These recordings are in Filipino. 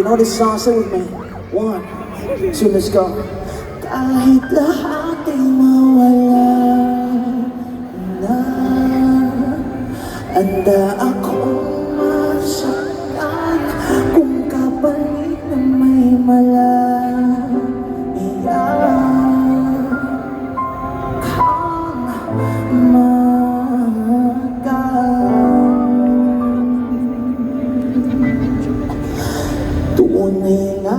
know this song, say with me. 1, 2, let's go. Kahit lahat ay mawala na, handa akong masaktan kung kapalit na may malaya kang tunay na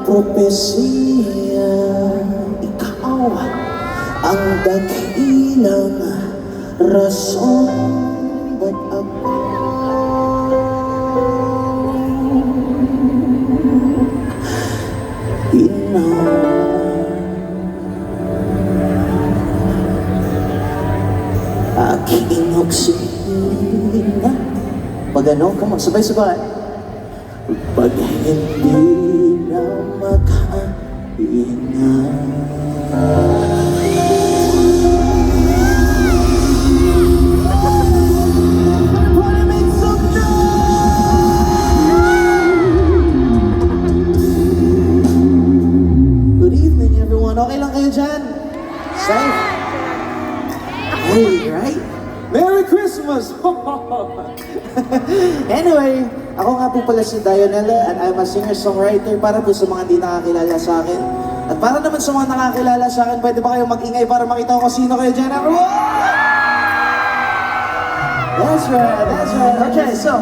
propesya, ikaw ang dakilang rason ba't ako aking oksina? Pag ano, come on, sabay-sabay. Pag hindi na makahinga, good evening everyone. Okay lang kayo dyan? Safe? Hey, right? Merry Christmas! Anyway, ako nga po pala si Dionella and I'm a singer-songwriter para po sa mga hindi nakakilala sa akin. At para naman sa mga nakakilala sa akin, pwede ba kayong mag-ingay para makita ko sino kayo dyan? That's right, that's right. Okay, so,